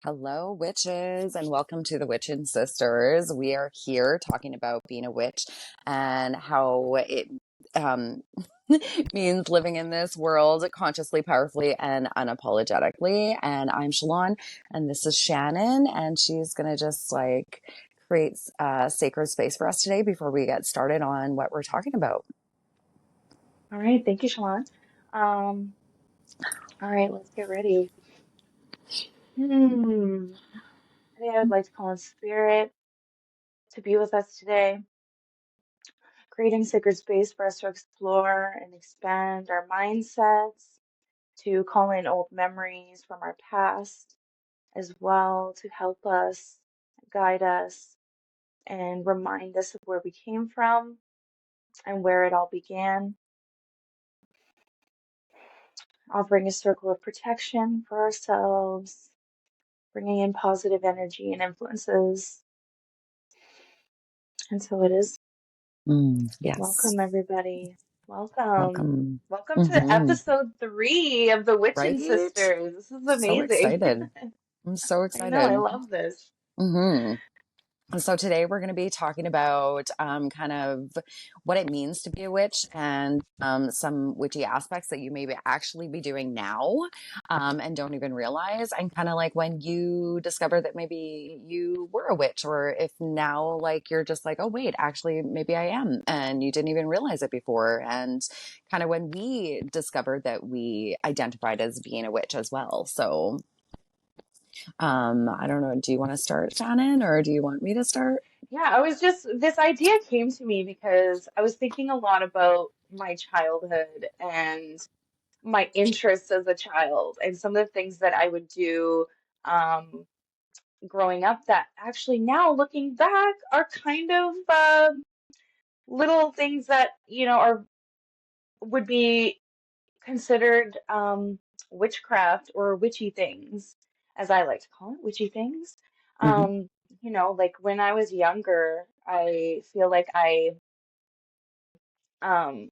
Hello, witches, and welcome to the Witchin Sisters. We are here talking about being a witch and how it um, means living in this world consciously, powerfully, and unapologetically. And I'm Shalon, and this is Shannon, and she's going to just create a sacred space for us today before we get started on what we're talking about. All right, thank you, Shalon. All right, let's get ready. Today I would like to call on Spirit to be with us today, creating sacred space for us to explore and expand our mindsets, to call in old memories from our past as well, to help us, guide us, and remind us of where we came from and where it all began, offering a circle of protection for ourselves, bringing in positive energy and influences. And so it is. Yes, Welcome, everybody. Welcome. welcome. Welcome to Hmm. episode 3 of the Witchin Right? Sisters. This is So amazing. excited. I'm so I know, I excited. love this. Hmm. So today we're going to be talking about kind of what it means to be a witch and some witchy aspects that you maybe actually be doing now and don't even realize. And kind of like when you discover that maybe you were a witch, or if now like you're just like, oh, wait, actually, maybe I am. And you didn't even realize it before. And kind of when we discovered that we identified as being a witch as well. So I don't know. Do you want to start, Shannon, or do you want me to start? Yeah, this idea came to me because I was thinking a lot about my childhood and my interests as a child and some of the things that I would do um, growing up that actually now looking back are kind of little things that, are would be considered witchcraft or witchy things, as I like to call it, witchy things. Hmm. Um, like when I was younger, I feel like I um,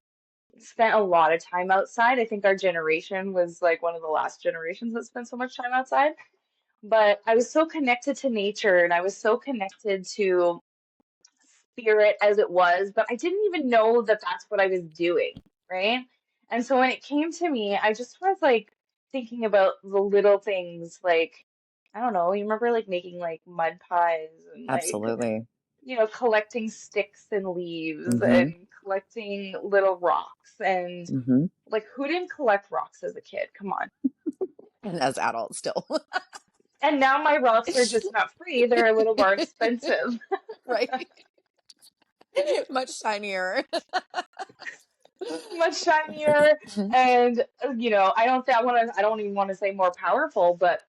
spent a lot of time outside. I think our generation was like one of the last generations that spent so much time outside. But I was so connected to nature and I was so connected to spirit as it was, but I didn't even know that that's what I was doing, right? And so when it came to me, I just was like thinking about the little things like, I don't know, you remember like making like mud pies and like, Absolutely. collecting sticks and leaves Hmm. and collecting little rocks and Hmm. like who didn't collect rocks as a kid? Come on. And as adults still. And now my rocks are just not free, they're a little more expensive. Right. Much shinier. Much shinier and I don't even want to say more powerful, but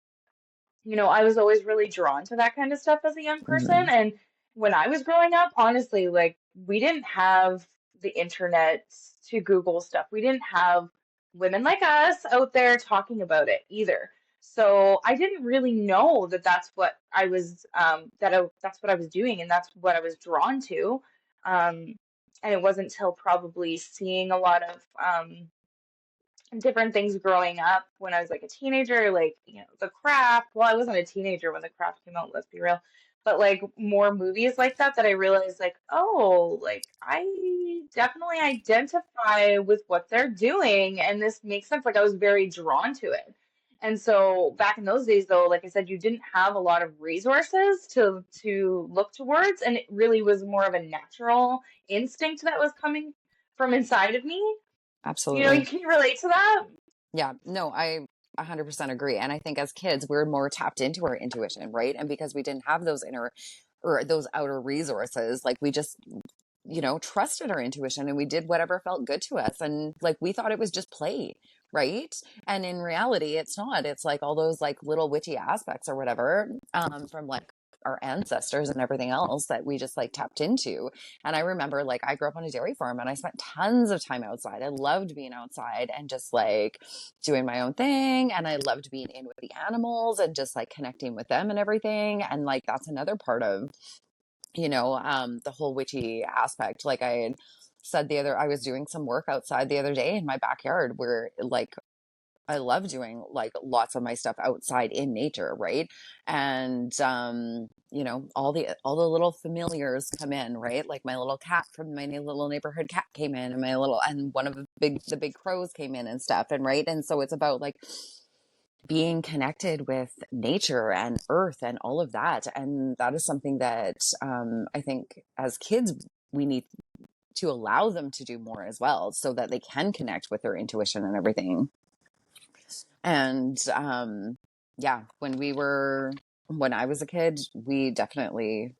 I was always really drawn to that kind of stuff as a young person. Hmm. And when I was growing up, honestly, like we didn't have the internet to Google stuff. We didn't have women like us out there talking about it either. So I didn't really know that that's what I was that's what I was doing and that's what I was drawn to. Um, and it wasn't until probably seeing a lot of different things growing up when I was like a teenager, like, The Craft. Well, I wasn't a teenager when The Craft came out, let's be real. But like more movies like that that I realized like, oh, like I definitely identify with what they're doing and this makes sense. Like I was very drawn to it. And so back in those days though, like I said, you didn't have a lot of resources to look towards and it really was more of a natural instinct that was coming from inside of me. You Absolutely. can relate to that? Yeah. No, I 100% agree. And I think as kids, we're more tapped into our intuition, right? And because we didn't have those inner or those outer resources, like we just, trusted our intuition and we did whatever felt good to us. And like we thought it was just play, right? And in reality, it's not. It's like all those like little witchy aspects or whatever from like our ancestors and everything else that we just like tapped into. And I remember like I grew up on a dairy farm and I spent tons of time outside. I loved being outside and just like doing my own thing. And I loved being in with the animals and just like connecting with them and everything. And like that's another part of the whole witchy aspect. Like I had said I was doing some work outside the other day in my backyard where like I love doing like lots of my stuff outside in nature, right? And you know, all the little familiars come in, right? Like my little cat from my little neighborhood cat came in, and my little and one of the big crows came in and stuff, and right, and so it's about like being connected with nature and earth and all of that, and that is something that I think as kids we need to allow them to do more as well, so that they can connect with their intuition and everything. And yeah, when I was a kid, we definitely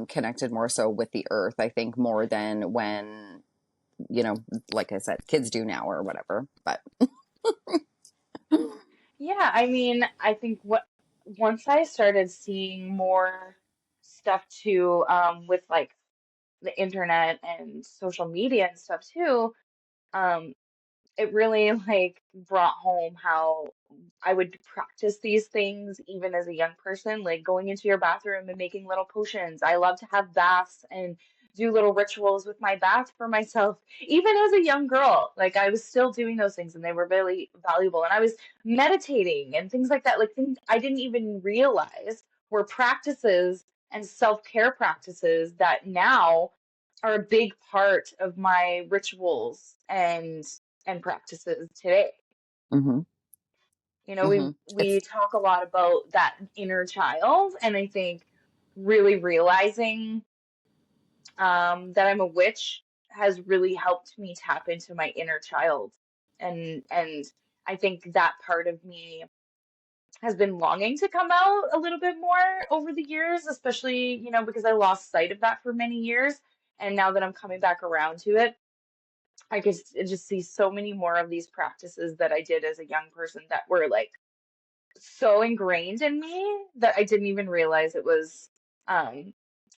connected more so with the earth, I think, more than when, you know, like I said, kids do now or whatever. But Yeah, I mean, I think what once I started seeing more stuff too, with like the internet and social media and stuff too, um, it really like brought home how I would practice these things even as a young person, like going into your bathroom and making little potions. I love to have baths and do little rituals with my bath for myself. Even as a young girl, like I was still doing those things and they were really valuable. And I was meditating and things like that, like things I didn't even realize were practices and self-care practices that now are a big part of my rituals and practices today. hmm You know, we hmm we it's talk a lot about that inner child, and I think really realizing that I'm a witch has really helped me tap into my inner child, and I think that part of me has been longing to come out a little bit more over the years, especially, you know, because I lost sight of that for many years, and now that I'm coming back around to it, I could just see so many more of these practices that I did as a young person that were like so ingrained in me that I didn't even realize it was um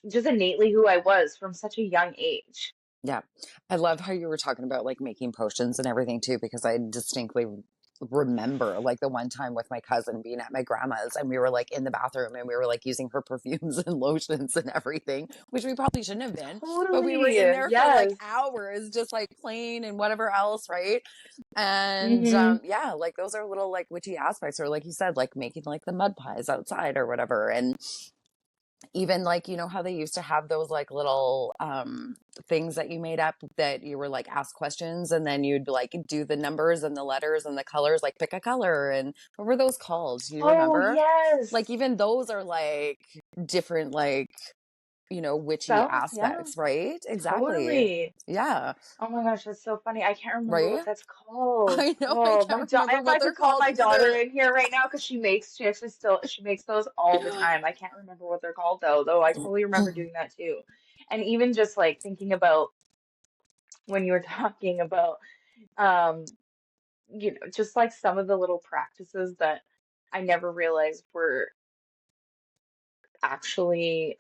just innately who I was from such a young age. Yeah. I love how you were talking about like making potions and everything too, because I distinctly remember like the one time with my cousin being at my grandma's, and we were like in the bathroom and we were like using her perfumes and lotions and everything, which we probably shouldn't have been, but we were Totally. in there for like Yes. hours just like playing and whatever else, right? And Mm-hmm. yeah, like those are little like witchy aspects, or like you said, like making like the mud pies outside or whatever. And even like, you know how they used to have those like little things that you made up that you were like ask questions, and then you'd like do the numbers and the letters and the colors, like pick a color, and what were those called, do you Oh, remember? Like yes. even those are like different, like, you know, witchy Spells, yeah. aspects, right? Exactly. Totally. Yeah. Oh my gosh, that's so funny. I can't remember Right. what that's called. I know, I Oh, my can't daughter, remember if I what they're could call called my daughter either. in here right now, because she actually still she makes those all the time. I can't remember what they're called though, I totally remember doing that too. And even just like thinking about when you were talking about um, you know, just like some of the little practices that I never realized were actually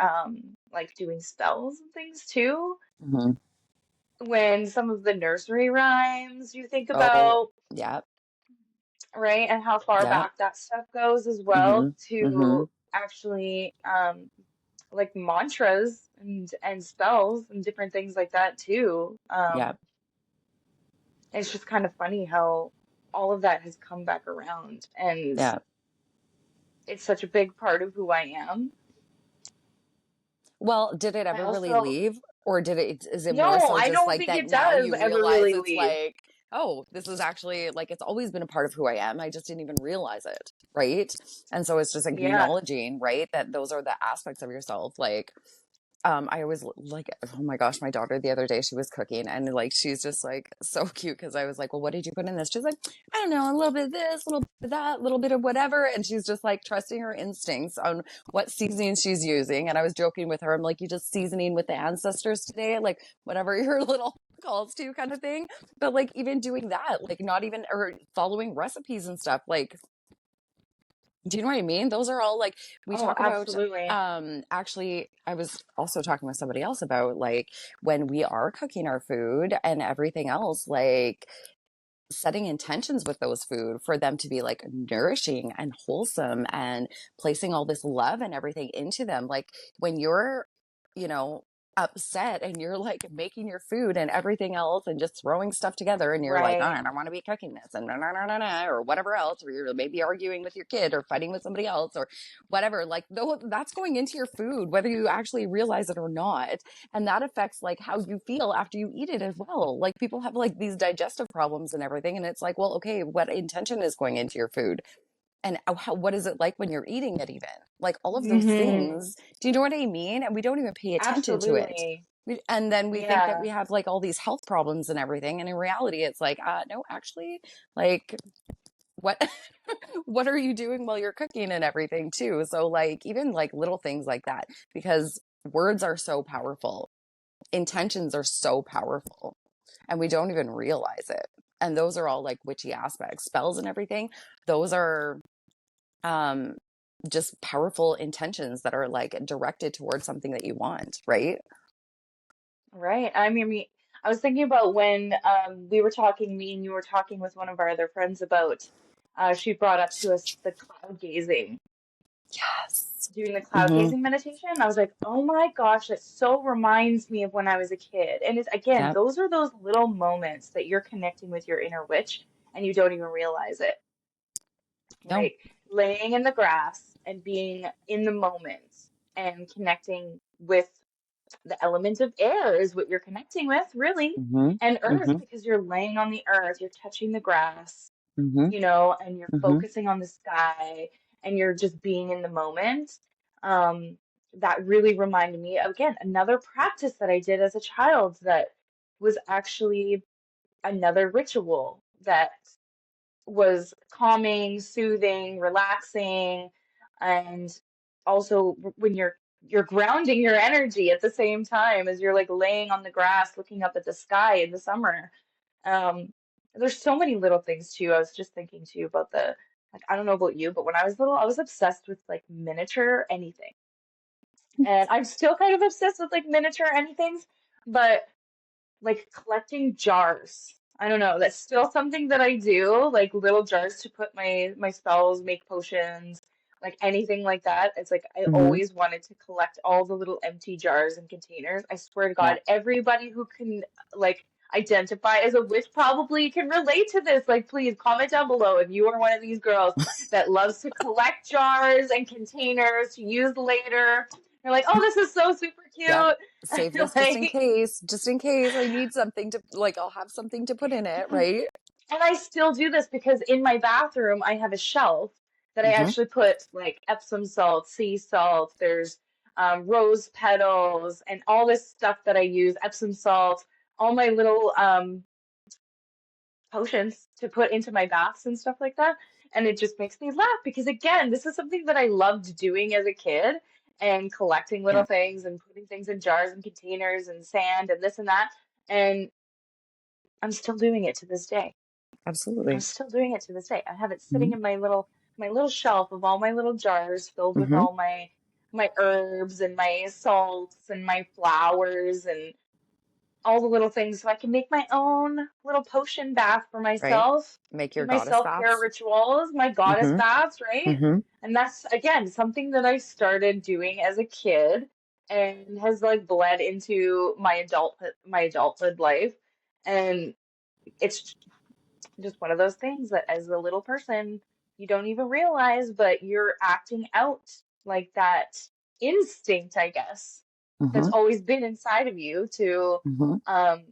like doing spells and things too. hmm When some of the nursery rhymes you think oh about, yeah, right? And how far yeah. back that stuff goes as well hmm hmm to actually like mantras and spells and different things like that too. yeah, It's just kind of funny how all of that has come back around and yeah. it's such a big part of who I am. Well, did it I ever really also, leave? Or is it more no, so I just don't like think that it now does you ever realize really it's leave. like, oh, this is actually like it's always been a part of who I am. I just didn't even realize it. Right. And so it's just Yeah. acknowledging, right, that those are the aspects of yourself. Like, I always like, oh my gosh, my daughter the other day, she was cooking, and like, she's just like so cute. Cause I was like, well, what did you put in this? She's like, I don't know, a little bit of this, a little bit of that, a little bit of whatever. And she's just like trusting her instincts on what seasoning she's using. And I was joking with her. I'm like, you just seasoning with the ancestors today, like whatever your little calls to kind of thing. But like, even doing that, like not even, or following recipes and stuff, like, do you know what I mean? Those are all like we Oh, talk about. absolutely. Actually, I was also talking with somebody else about like when we are cooking our food and everything else, like setting intentions with those food for them to be like nourishing and wholesome, and placing all this love and everything into them. Like when you're, you know, upset and you're like making your food and everything else and just throwing stuff together and you're like, oh, Right. I don't want to be cooking this and or whatever else, or you're maybe arguing with your kid or fighting with somebody else or whatever, like though that's going into your food whether you actually realize it or not, and that affects like how you feel after you eat it as well. Like people have like these digestive problems and everything, and it's like, well, okay, what intention is going into your food, and what is it like when you're eating it, even like all of those Hmm. things, do you know what I mean? And we don't even pay attention to it. Absolutely. And then we think that Yeah. we have like all these health problems and everything, and in reality it's like no, actually, like what what are you doing while you're cooking and everything too? So like even like little things like that, because words are so powerful, intentions are so powerful, and we don't even realize it. And those are all like witchy aspects, spells and everything. Those are um just powerful intentions that are like directed towards something that you want, right? Right. I was thinking about when we were talking, me and you were talking with one of our other friends about, she brought up to us the cloud gazing, Yes. doing the cloud Mm-hmm. gazing meditation. I was like, oh my gosh, it so reminds me of when I was a kid. And it's again, Yep. those are those little moments that you're connecting with your inner witch and you don't even realize it, No. right? Laying in the grass and being in the moment and connecting with the element of air is what you're connecting with, really. Mm-hmm. And earth, Mm-hmm. because you're laying on the earth, you're touching the grass, Mm-hmm. and you're Mm-hmm. focusing on the sky and you're just being in the moment. Um, that really reminded me, again, another practice that I did as a child that was actually another ritual that was calming, soothing, relaxing, and also when you're grounding your energy at the same time as you're like laying on the grass looking up at the sky in the summer. Um, there's so many little things too. I was just thinking too about the like I don't know about you, but when I was little, I was obsessed with like miniature anything. And I'm still kind of obsessed with like miniature anythings, but like collecting jars. I don't know. That's still something that I do, like little jars to put my spells, make potions, like anything like that. It's like I Mm-hmm. always wanted to collect all the little empty jars and containers. I swear to Yeah. God, everybody who can like identify as a witch probably can relate to this. Like, please comment down below if you are one of these girls that loves to collect jars and containers to use later. You're like, oh, this is so super Yep. cute. Save this Like, just in case I need something to like, I'll have something to put in it, right? and I still do this because in my bathroom I have a shelf that I Mm-hmm. actually put like Epsom salt, sea salt, there's rose petals, and all this stuff that I use, Epsom salt, all my little potions to put into my baths and stuff like that. And it just makes me laugh because, again, this is something that I loved doing as a kid and collecting little Yeah, things and putting things in jars and containers and sand and this and that. And I'm still doing it to this day. I'm absolutely. still doing it to this day. I have it sitting Mm-hmm. in my little shelf of all my little jars filled with Mm-hmm. all my herbs and my salts and my flowers and all the little things so I can make my own little potion bath for Right. myself, Make do your my goddess self-care baths. rituals, my goddess Mm-hmm. baths, right? Mm-hmm. And that's again something that I started doing as a kid and has like bled into my adulthood life. And it's just one of those things that as a little person, you don't even realize, but you're acting out like that instinct, I guess, that's Mm-hmm. always been inside of you to Mm-hmm. um,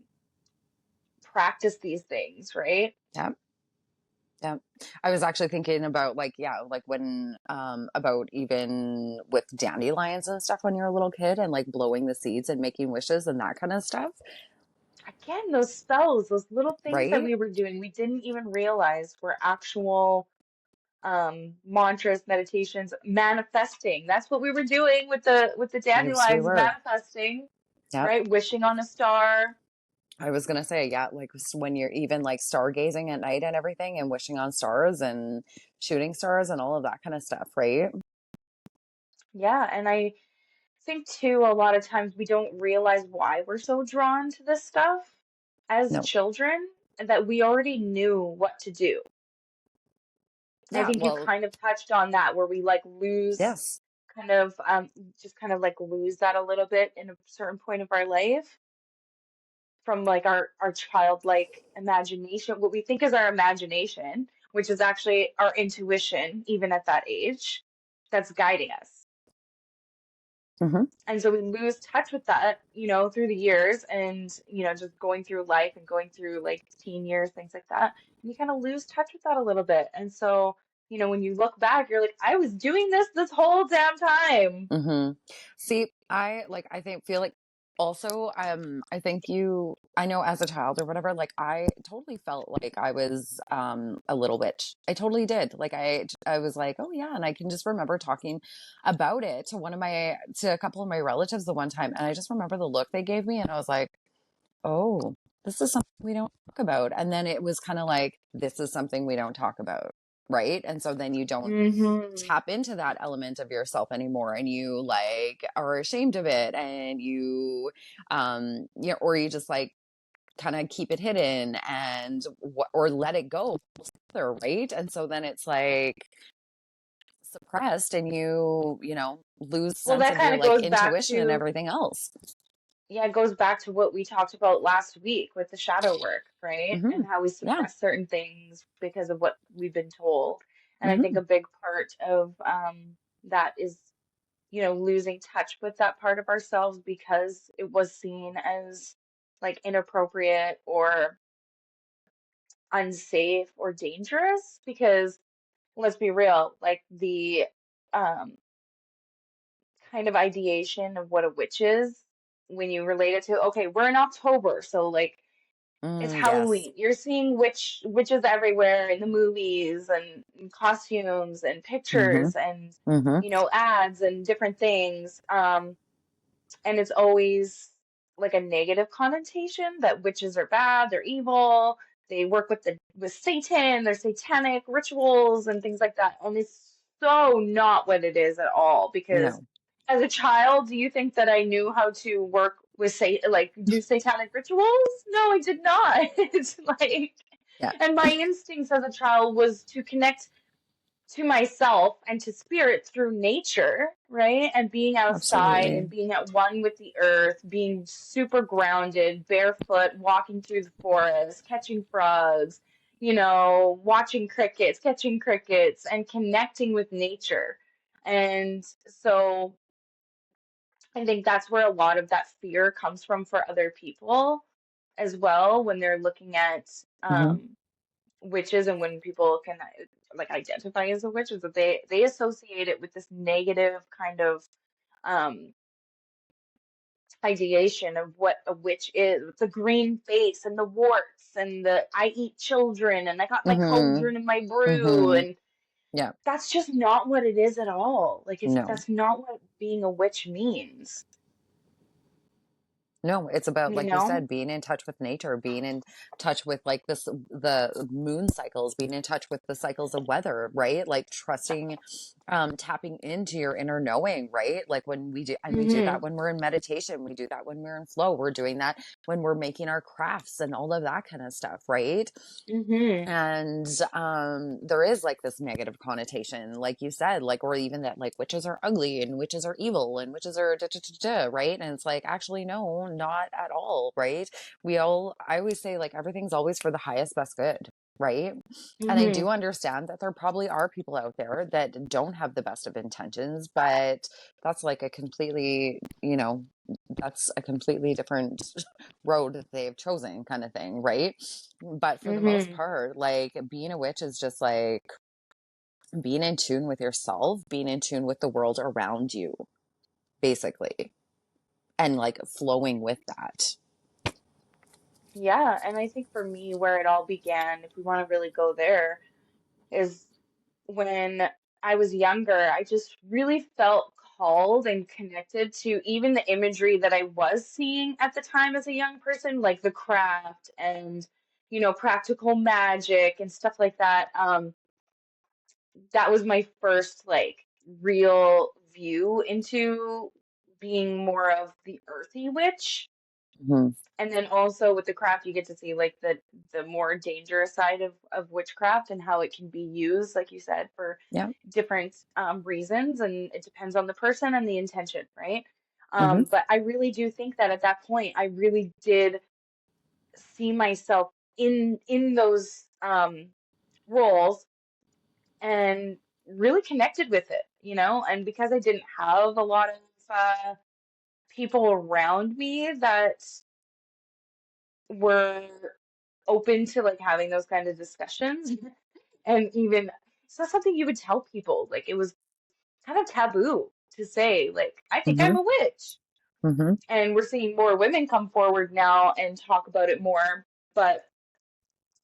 practice these things, right? Yeah. Yeah. I was actually thinking about like, yeah, like when about even with dandelions and stuff when you're a little kid and like blowing the seeds and making wishes and that kind of stuff, Again, those spells, those little things that right? we were doing, we didn't even realize were actual mantras, meditations, manifesting. That's what we were doing with the Yes, we dandelions, were. manifesting, Yep. right? Wishing on a star. I was gonna say, yeah, like when you're even like stargazing at night and everything and wishing on stars and shooting stars and all of that kind of stuff, right? Yeah, and I think too, a lot of times we don't realize why we're so drawn to this stuff as No. children, and that we already knew what to do. I Yeah, think you well, kind of touched on that where we like lose yes. kind of just kind of like lose that a little bit in a certain point of our life from like our childlike imagination, what we think is our imagination, which is actually our intuition, even at that age, that's guiding us. Hmm. And so we lose touch with that, through the years and, just going through life and going through like teen years, things like that. And you kind of lose touch with that a little bit. And so, when you look back, you're like, I was doing this whole damn time. Hmm. See, I think feel like also I think I know as a child or whatever, like I totally felt like I was a little witch. I totally did. Like I was like, oh yeah, and I can just remember talking about it to a couple of my relatives the one time, and I just remember the look they gave me, and I was like, oh, this is something we don't talk about. And then it was kind of like, this is something we don't talk about. Right. And so then you don't Hmm. tap into that element of yourself anymore, and you like are ashamed of it, and or you just like kind of keep it hidden and or let it go, right? And so then it's like suppressed, and you lose Well, sense that of kind your of like goes back intuition and to, everything else. yeah, it goes back to what we talked about last week with the shadow work, right? Hmm. And how we Yeah. suppress certain things because of what we've been told. And I think Hmm. a big part of that is, losing touch with that part of ourselves because it was seen as like inappropriate or unsafe or dangerous. Because let's be real, like the um, kind of ideation of what a witch is when you relate it to, okay, we're in October, so like it's Yes. Halloween. You're seeing witches everywhere in the movies and in costumes and Hmm. pictures and Hmm. ads and different things. And it's always like a negative connotation that witches are bad, they're evil, they work with Satan, they're satanic rituals and things like that. And it's so not what it is at all. Because No. as a child, do you think that I knew how to work with like do satanic rituals? No, I did not. It's like, Yeah. and my instincts as a child was to connect to myself and to spirit through nature, right? And being outside Absolutely. and being at one with the earth, being super grounded, barefoot, walking through the forest, catching frogs, watching crickets, catching crickets, and connecting with nature. And so I think that's where a lot of that fear comes from for other people as well when they're looking at Hmm. witches, and when people can like identify as a witch, is that they associate it with this negative kind of um ideation of what a witch is, with the green face and the warts and the I eat children and I got my Hmm. cauldron and my brew, Hmm. and Yeah. that's just not what it is at all. Like No. that's not what being a witch means, No, it's about, you like you know? said, being in touch with nature, being in touch with like the moon cycles, being in touch with the cycles of weather, right? Like trusting, tapping into your inner knowing, right? Like when we do that Mhm. when we're in meditation, we do that when we're in flow, we're doing that when we're making our crafts and all of that kind of stuff, right? Mhm. And there is like this negative connotation, like you said, like, or even that like witches are ugly and witches are evil and witches are da, da, da, da, right? And it's like, actually no, not at all, right? I always say like everything's always for the highest best good, right? And I do Mhm. understand that there probably are people out there that don't have the best of intentions, but that's like a completely, that's a completely different road that they've chosen, kind of thing, right? But for the most Mhm. part, like being a witch is just like being in tune with yourself, being in tune with the world around you, basically, and like flowing with that. Yeah, and I think for me, where it all began, if we want to really go there, is when I was younger. I just really felt called and connected to even the imagery that I was seeing at the time as a young person, like the craft and, practical magic and stuff like that. That was my first like real view into being more of the earthy witch. Hmm. And then also with the craft, you get to see like the more dangerous side of witchcraft and how it can be used, like you said, for Yeah. different reasons, and it depends on the person and the intention, right? Hmm. But I really do think that at that point, I really did see myself in those roles and really connected with it, you know? And because I didn't have a lot of people around me that were open to like having those kind of discussions, and even it's not something you would tell people. Like it was kind of taboo to say, like, I think Hmm. I'm a witch. Hmm. And we're seeing more women come forward now and talk about it more. But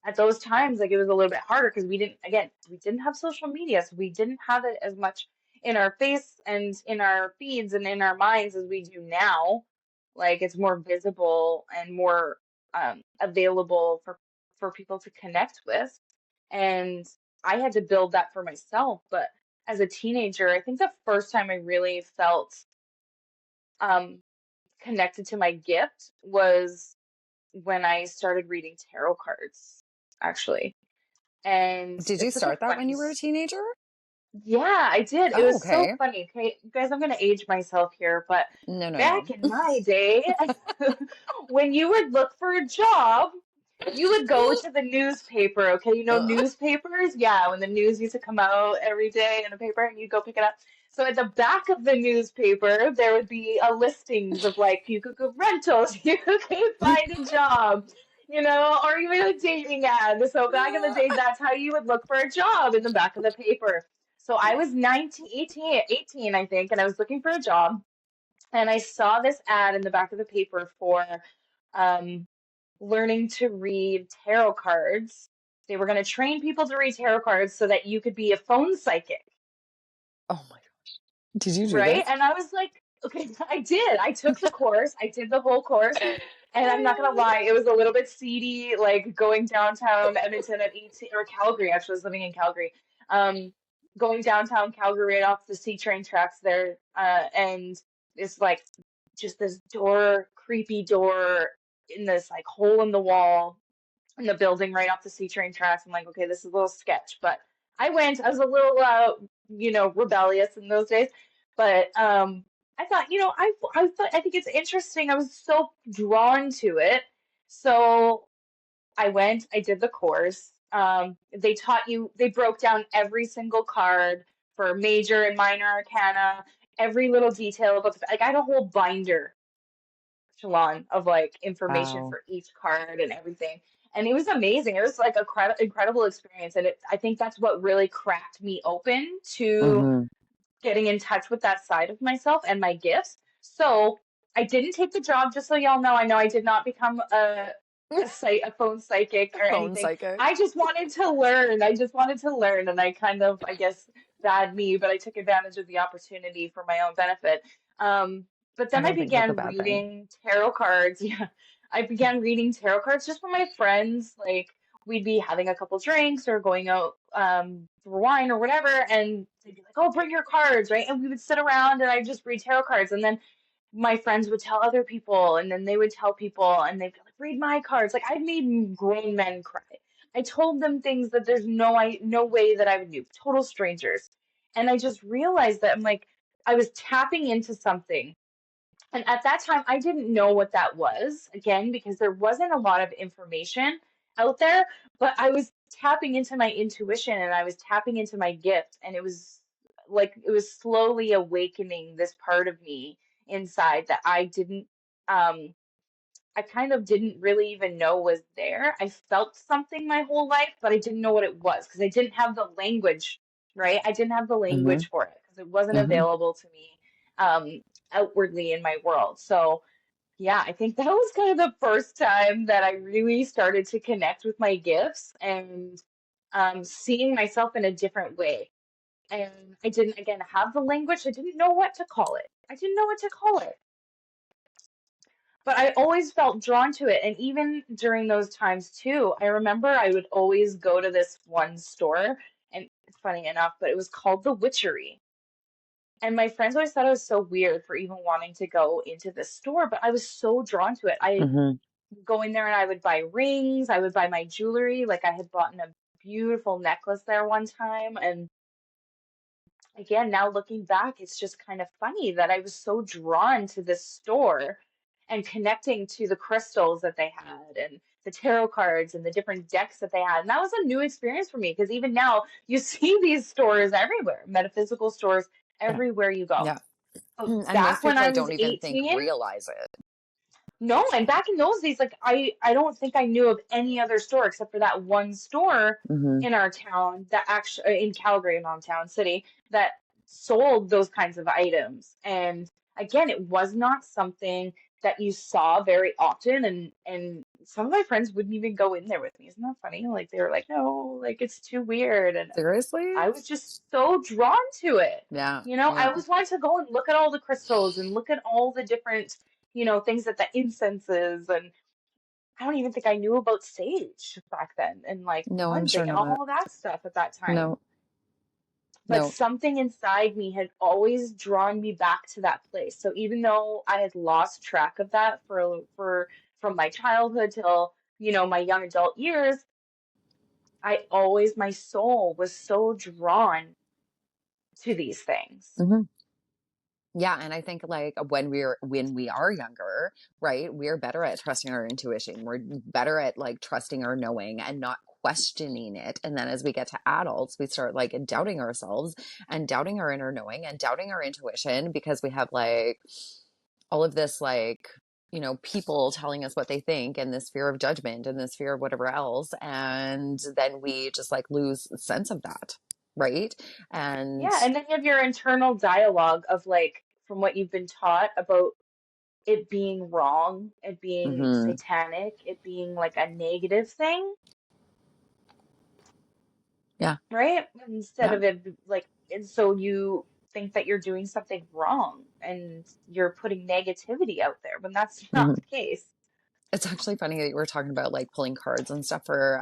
at those times, like it was a little bit harder because we didn't, again, we didn't have social media, so we didn't have it as much in our face and in our feeds and in our minds as we do now. Like it's more visible and more available for people to connect with. And I had to build that for myself. But as a teenager, I think the first time I really felt um, connected to my gift was when I started reading tarot cards, actually. And Did you it's such a start that when funny, you were a teenager? yeah, I did. It Oh, was so okay. funny. Okay, you guys, I'm gonna age myself here, but No, no, back no. in my day, when you would look for a job, you would go to the newspaper, okay? You know Ugh. newspapers? Yeah, when the news used to come out every day in a paper and you go pick it up. So at the back of the newspaper, there would be a listings of like you could go rentals, you could find a job, you know, or even a dating ad. So back in the day, that's how you would look for a job in the back of the paper. So I was 19, 18, I think, and I was looking for a job, and I saw this ad in the back of the paper for um, learning to read tarot cards. They were going to train people to read tarot cards so that you could be a phone psychic, Oh my God. Did you do right? this? And I was like, okay, I did. I took the course. I did the whole course. Oh And I'm not gonna my lie, it was a little bit seedy, like going downtown Edmonton at 18 or Calgary. Actually, I was living in Calgary. Um, Going downtown Calgary right off the C train tracks there, and it's like just this door, creepy door in this like hole in the wall in the building right off the C train tracks. I'm like, okay, this is a little sketch, but I went. I was a little, rebellious in those days, but I thought, I think it's interesting. I was so drawn to it, so I went. I did the course. They taught you. They broke down every single card for major and minor arcana, every little detail about the like. I had a whole binder echelon of like information Wow. for each card and everything. And it was amazing. It was like a incredible experience. And I think that's what really cracked me open to Hmm. getting in touch with that side of myself and my gifts. So I didn't take the job, just so y'all know. I know I did not become a phone psychic or Phone anything. psychic. I just wanted to learn. I just wanted to learn, and I kind of, I guess, bad me, but I took advantage of the opportunity for my own benefit. Um, but I then I don't think that's a began bad thing. reading tarot cards. Yeah, I began reading tarot cards just for my friends. Like we'd be having a couple drinks or going out for wine or whatever, and they'd be like, "Oh, bring your cards," right? And we would sit around and I'd just read tarot cards, and then my friends would tell other people, and then they would tell people, and they'd be like, "Read my cards." Like I made grown men cry. I told them things that there's no way that I would do. Total strangers, and I just realized that I'm like I was tapping into something, and at that time, I didn't know what that was, again, because there wasn't a lot of information out there, but I was tapping into my intuition and I was tapping into my gift. And it was like, it was slowly awakening this part of me inside that um, I kind of didn't really even know was there. I felt something my whole life, but I didn't know what it was because I didn't have the language, right? I didn't have the Hmm. language for it because it wasn't Hmm. available to me outwardly in my world. So, yeah, I think that was kind of the first time that I really started to connect with my gifts and seeing myself in a different way. And I didn't, again, have the language. I didn't know what to call it. I didn't know what to call it, but I always felt drawn to it. And even during those times too, I remember I would always go to this one store, and it's funny enough, but it was called the Witchery. And my friends always thought I was so weird for even wanting to go into the store, but I was so drawn to it. I Hmm. go in there and I would buy rings, I would buy my jewelry. Like I had bought a beautiful necklace there one time. And again, now looking back, it's just kind of funny that I was so drawn to this store and connecting to the crystals that they had and the tarot cards and the different decks that they had. And that was a new experience for me because even now you see these stores everywhere, metaphysical stores Yeah. everywhere you go. Yeah. But And most back when people I I was don't even think 18, realize it. no, and back in those days, like I don't think I knew of any other store except for that one store Hmm. in our town that actually in Calgary, not town city, that sold those kinds of items. And again, it was not something that you saw very often, and some of my friends wouldn't even go in there with me. Isn't that funny? Like they were like, no, like it's too weird, and Seriously? I was just so drawn to it. Yeah. You know, I Yeah. always wanted to go and look at all the crystals and look at all the different, things that the incense is. And I don't even think I knew about sage back then and like No, I'm sure cleansing and not. all that stuff at that time. No, But no. something inside me had always drawn me back to that place. So even though I had lost track of that for from my childhood till, my young adult years, my soul was so drawn to these things. Hmm. Yeah, and I think like when we are younger, right, we're better at trusting our intuition. We're better at like trusting our knowing and not questioning it. And then as we get to adults, we start like doubting ourselves and doubting our inner knowing and doubting our intuition because we have like all of this like people telling us what they think and this fear of judgment and this fear of whatever else, and then we just like lose sense of that, right? And Yeah, and then you have your internal dialogue of like from what you've been taught about it being wrong, it being mhm, satanic, it being like a negative thing, yeah, right? Instead yeah. of it like, and so you think that you're doing something wrong and you're putting negativity out there when that's not Mhm. the case. It's actually funny that you were talking about like pulling cards and stuff for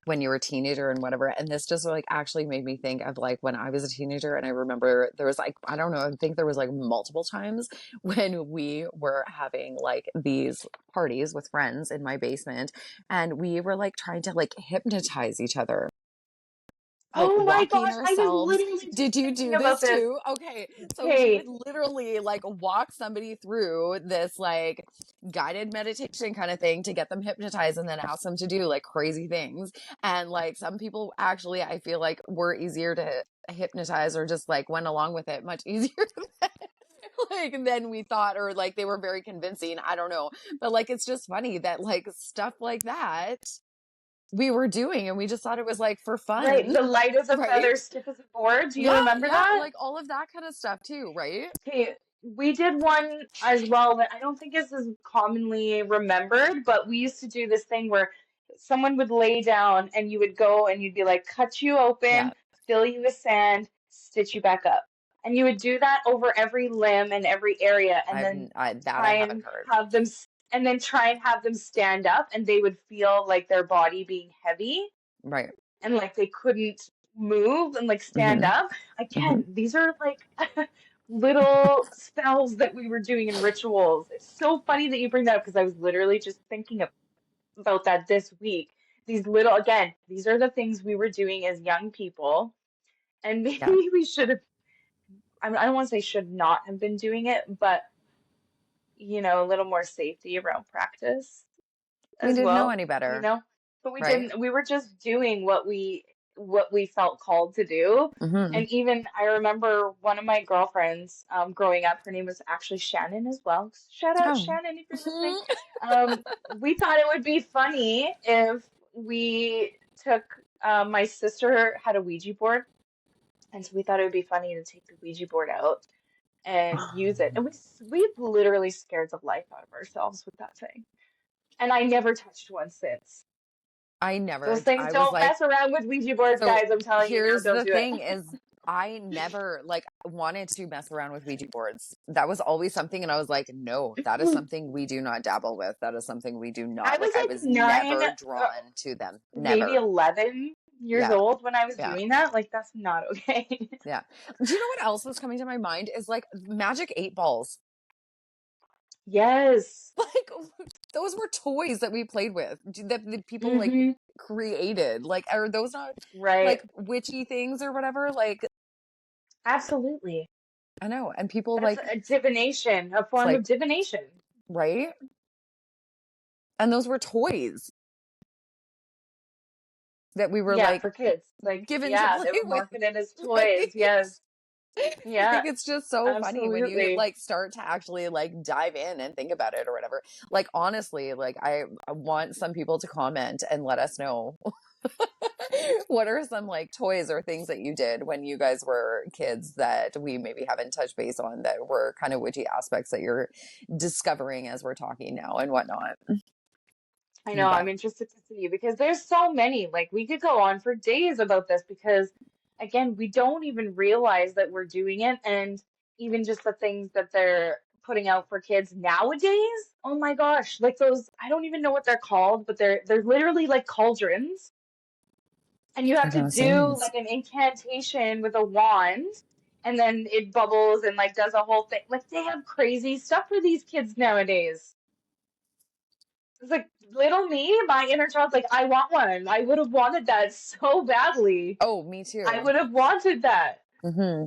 when you were a teenager and whatever. And this just like actually made me think of like when I was a teenager, and I remember there was like, I don't know, I think there was like multiple times when we were having like these parties with friends in my basement, and we were like trying to like hypnotize each other, like Oh my walking gosh, I was ourselves. literally Did just you thinking do about this this. too? Okay. So we would Okay. literally like walk somebody through this like guided meditation kind of thing to get them hypnotized and then ask them to do like crazy things. And like some people actually, I feel like were easier to hypnotize or just like went along with it much easier like than we thought, or like they were very convincing. I don't know. But like it's just funny that like stuff like that we were doing and we just thought it was like for Right, fun. the light as a Right? feather, stiff as a board. Do you Yeah, remember yeah, that? like all of that kind of stuff too, right? Okay, we did one as well that I don't think is as commonly remembered, but we used to do this thing where someone would lay down and you would go and you'd be like, cut you Yeah, open, fill you with sand, stitch you back up. And you would do that over every limb and every area, and then I try haven't and heard. have them, and then try and have them stand up, and they would feel like their body being heavy Right. and like they couldn't move and like stand Hmm. up. Hmm. Again, these are like little spells that we were doing in rituals. It's so funny that you bring that up because I was literally just thinking about that this week. These little, again, these are the things we were doing as young people, and maybe Yeah. we should have, I don't want to say should not have been doing it, but a little more safety around practice We as didn't know well, any better, but we right? didn't, we were just doing what we felt called to do. Hmm. And even I remember one of my girlfriends growing up, her name was actually Shannon as well. Shout out Oh. Shannon if you're listening. We thought it would be funny if we took my sister had a Ouija board, and so we thought it would be funny to take the Ouija board out and use it. And we've literally scared the life out of ourselves with that thing. And I never touched one since. I Those never, things I was don't like, mess around with Ouija boards, so guys. I'm telling you now, here's don't the do it. thing is I never like wanted to mess around with Ouija boards. That was always something, and I was like, no, that is something we do not dabble with. That is something we do I not was like. I like was nine, never drawn to them. maybe Never. 11 years Yeah. old when I was Yeah. doing that. Like, that's not okay. Yeah. Do you know what else was coming to my mind is like magic 8 balls. Yes. Like those were toys that we played with that the people like Mm-hmm. created. Like are those not Right. like witchy things or whatever? Like Absolutely. I know. And people That's like a divination, a it's form like of divination. right? And those were toys that we were Yeah, like for kids. Like, given to yeah, play they were with, marketed as toys. right? Yes. Yeah, Like it's just so funny when you absolutely. like start to actually like dive in and think about it or whatever. Like honestly, like I want some people to comment and let us know what are some like toys or things that you did when you guys were kids that we maybe haven't touched base on that were kind of witchy aspects that you're discovering as we're talking now and whatnot. I know, I'm But interested to see because there's so many. Like, we could go on for days about this because, again, we don't even realize that we're doing it. And even just the things that they're putting out for kids nowadays, oh my gosh, like those, I don't even know what they're called, but they're literally like cauldrons. And you I have to know do serious. like an incantation with a wand, and then it bubbles and like does a whole thing. Like, they have crazy stuff for these kids nowadays. It's like little me, my inner child's like, I want one. I would have wanted that so badly. Oh, me I too. would have wanted that. Hmm.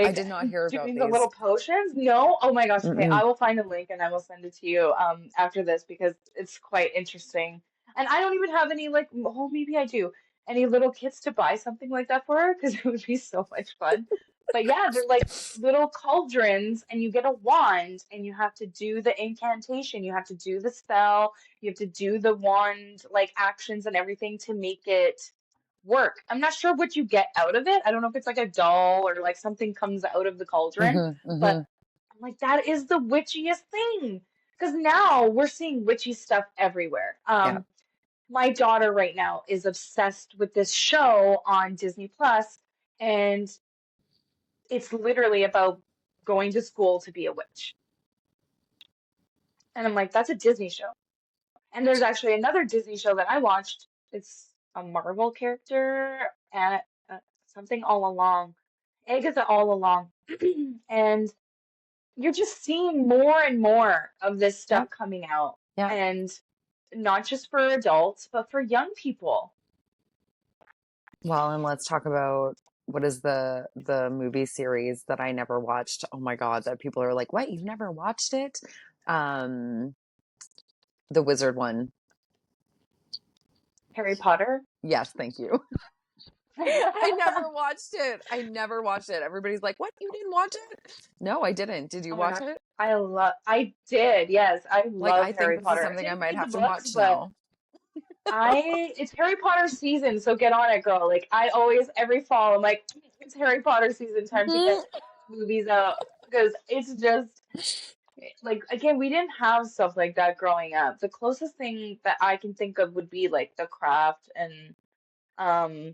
I Like, did not hear about doing the these. little potions? No? Oh my gosh. Okay, Mm-mm. I will find a link and I will send it to you after this because it's quite interesting. And I don't even have any like, oh, maybe I do. Any little kits to buy something like that for her because it would be so much fun. But yeah, they're like little cauldrons and you get a wand and you have to do the incantation, you have to do the spell, you have to do the wand like actions and everything to make it work. I'm not sure what you get out of it. I don't know if it's like a doll or like something comes out of the cauldron, Hmm. but Hmm. I'm like, that is the witchiest thing. Because now we're seeing witchy stuff everywhere. Yeah. My daughter right now is obsessed with this show on Disney Plus, and it's literally about going to school to be a witch. And I'm like, that's a Disney show. And there's actually another Disney show that I watched. It's a Marvel character and something all along. Agatha all along. And you're just seeing more and more of this Yeah. stuff coming out. Yeah. And not just for adults, but for young people. Well, and let's talk about what is the movie series that I never watched. Oh my God, that people are like, "What? You've never watched it?" Um, the Wizard one. Harry Potter. Yes, thank you. I never watched it. I never watched it. Everybody's like, "What? You didn't watch it?" No, I didn't. Did you Oh my watch gosh. it? I did, yes. I Like, love I think Harry this is Potter. I something I didn't might read the have to books, watch but now. it's Harry Potter season, so get on it, girl. Like, I always, every fall, I'm like, it's Harry Potter season, time to get movies out. Because it's just, like, again, we didn't have stuff like that growing up. The closest thing that I can think of would be like The Craft and um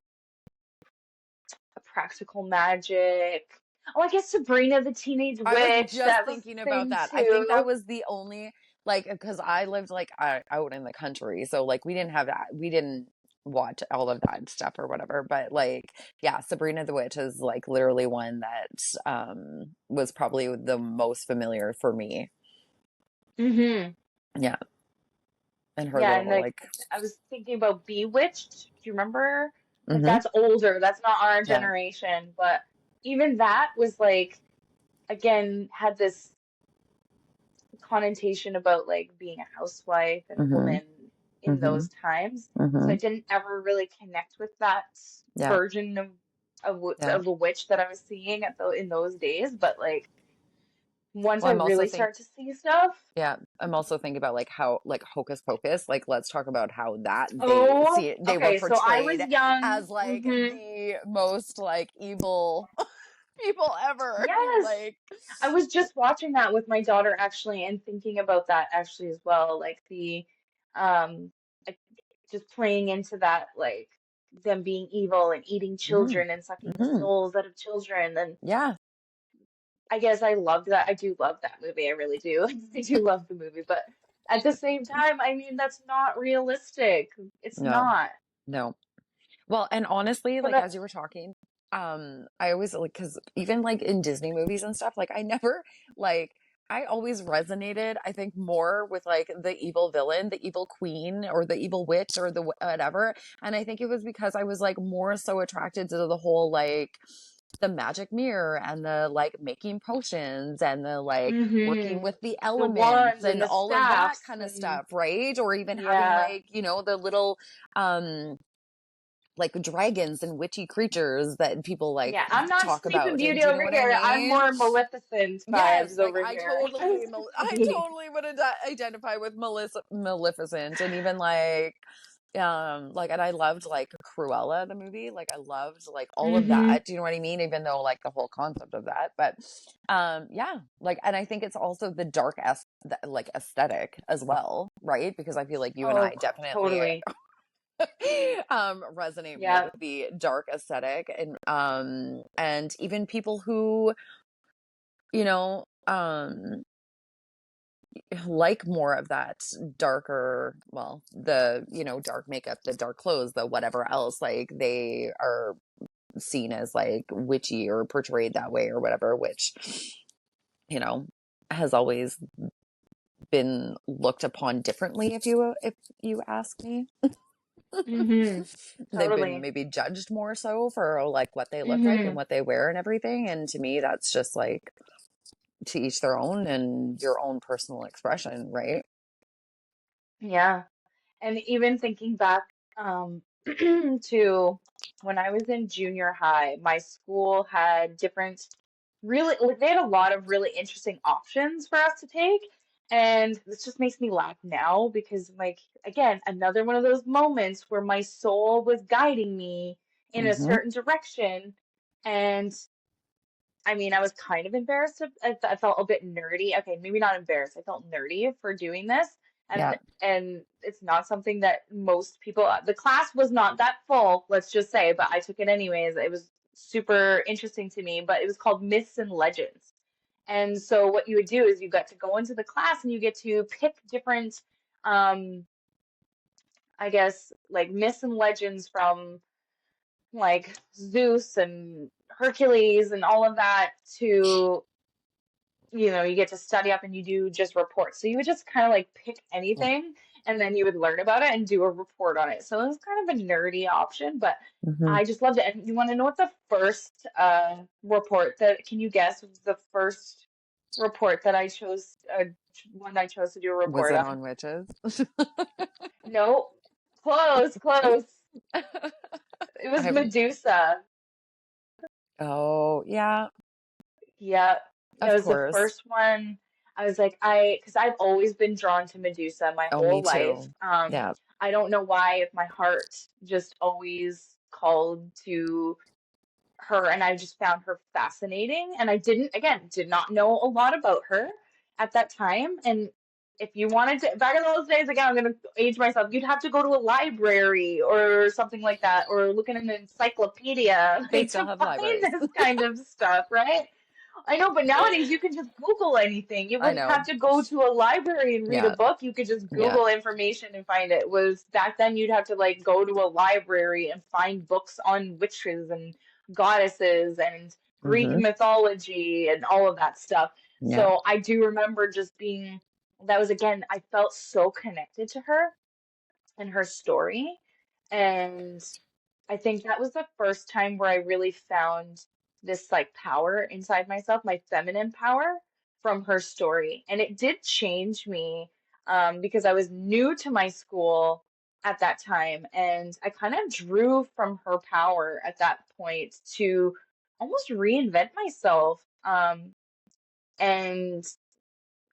Practical Magic. Oh, I guess Sabrina the Teenage I was Witch, just that was thinking a about thing that. I think that too. was the only like because I lived like out in the country, so like we didn't have that. We didn't watch all of that stuff or whatever. But like, yeah, Sabrina the Witch is like literally one that was probably the most familiar for me. Hmm. Yeah, and her Yeah, and little like like, I was thinking about Bewitched. Do you remember? Like, hmm that's older. That's not our yeah, generation, but even that was like, again, had this connotation about like being a housewife and a hmm woman in hmm those times. So hmm I didn't ever really connect with that yeah, version yeah. of a witch that I was seeing in those days. But like once Well, I I'm also really think start to see stuff, yeah, I'm also thinking about like how like Hocus Pocus, like let's talk about how that oh, they were okay. So I was portrayed young. as like Hmm. the most like evil people ever. Yes. Like I was just watching that with my daughter actually and thinking about that actually as well. Like um, like, just playing into that, like them being evil and eating mhm, children and sucking the mhm. souls out of children. And Yeah, I guess I loved that. I do love that movie. I really do. I do love the movie. But at the same time, I mean, that's not realistic. It's no, not. No. Well, and honestly, But like that, as you were talking, I always like because even like in Disney movies and stuff, like I never like I always resonated, I think, more with like the evil villain, the evil queen, or the evil witch, or the whatever. And I think it was because I was like more so attracted to the whole like the magic mirror and the like making potions and the like working hmm with the the elements wands and and the all of that staffs kind of and stuff, right? Or even having yeah. like, the little um like dragons and witchy creatures that people like Yeah, I'm not talk Sleeping about. And Beauty do you know over what I here. I'm mean? more Maleficent Yes, vibes like over I here. totally, I Sleepy. totally would identify with Maleficent, and even like, and I loved like Cruella, the movie. Like I loved like all of hmm that. Do you know what I mean? Even though like the whole concept of that, but yeah, like, and I think it's also the like aesthetic as well, right? Because I feel like you and Oh, I definitely totally. resonate more Yeah. with the dark aesthetic, and even people who you know like more of that darker, well, the dark makeup, the dark clothes, the whatever else, like they are seen as like witchy or portrayed that way or whatever, which you know has always been looked upon differently, if you ask me. hmm They've been Totally. maybe judged more so for like what they look like and hmm what they wear and everything. And to me, that's just like to each their own and your own personal expression, right? Yeah. And even thinking back to when I was in junior high, my school had different, really, like, they had a lot of really interesting options for us to take. And this just makes me laugh now because, like, again, another one of those moments where my soul was guiding me in a Mm-hmm. certain direction. And I mean, I was kind of embarrassed. I felt a bit nerdy. Okay, maybe not embarrassed. I felt nerdy for doing this, Yeah. and it's not something that most people. The class was not that full, let's just say, but I took it anyways. It was super interesting to me, but it was called Myths and Legends. And so what you would do is you got to go into the class and you get to pick different, um, I guess, like myths and legends from like Zeus and Hercules and all of that to you get to study up and you do just reports. So you would just kind of like pick anything and then you would learn about it and do a report on it. So it was kind of a nerdy option, but Mm-hmm. I just loved it. And you want to know what the first report that, can you guess was the first report that I chose, one I chose to do a Was report it on? on witches? No, close, close. It was I'm. Medusa. Oh yeah, Yeah, it of was the course. first one. I was like, because I've always been drawn to Medusa my Oh, me whole life. too. Yeah. I don't know why, if my heart just always called to her, and I just found her fascinating. And I did not know a lot about her at that time. And if you wanted to, back in those days, again, I'm gonna age myself, you'd have to go to a library or something like that, or look in an encyclopedia, They like still to have find libraries. this kind of stuff, right? I know, but nowadays you can just Google anything. You I wouldn't have know. to go to a library and read a Yeah. book. You could just Yeah. Google information and find it. Was back then you'd have to like go to a library and find books on witches and goddesses and Greek Mm-hmm. mythology and all of that stuff. Yeah. So I do remember just being, that was again, I felt so connected to her and her story. And I think that was the first time where I really found this like power inside myself, my feminine power from her story. And it did change me because I was new to my school at that time. And I kind of drew from her power at that point to almost reinvent myself. And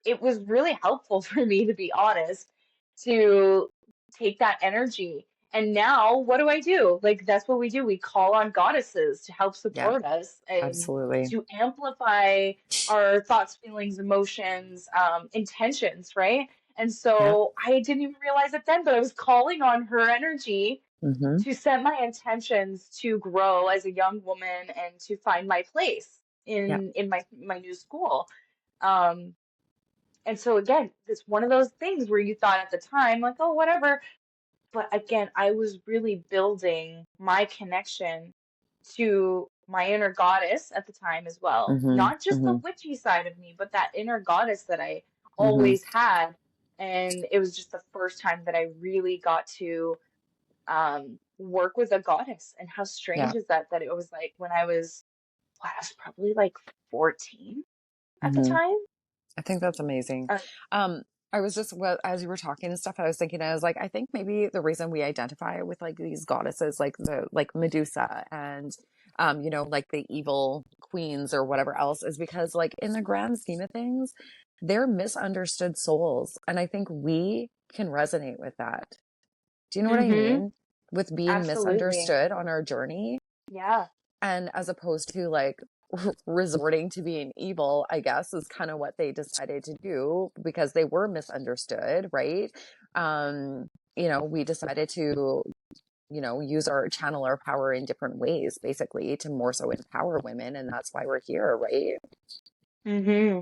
it was really helpful for me, to be honest, to take that energy. And now, what do I do? Like, that's what we do. We call on goddesses to help Yeah. support us and Absolutely. to amplify our thoughts, feelings, emotions, intentions, right? And Yeah. so I didn't even realize it then, but I was calling on her energy Mm-hmm. to set my intentions to grow as a young woman and to find my place Yeah. in my new school. Um, and so again, it's one of those things where you thought at the time, like, oh, whatever. but again, I was really building my connection to my inner goddess at the time as well. Mm-hmm. Not just the Mm-hmm. witchy side of me, but that inner goddess that I Mm-hmm. always had. And it was just the first time that I really got to work with a goddess. And how Yeah. strange is that, that it was like when I was, what, I was probably like 14 at the Mm-hmm. time. I think that's amazing. Uh, Um, I was just, well, as you were talking and stuff, I was thinking, I was like, I think maybe the reason we identify with like these goddesses, like the, like Medusa and, you know, like the evil queens or whatever else, is because like in the grand scheme of things, they're misunderstood souls. And I think we can resonate with that. Do you know what I mm-hmm, mean? With being absolutely. misunderstood on our journey. Yeah. And as opposed to like resorting to being evil, I guess, is kind of what they decided to do because they were misunderstood, right? Um, you know, we decided to, you know, use our channel our power in different ways, basically, to more so empower women. And that's why we're here, right? Mm-hmm.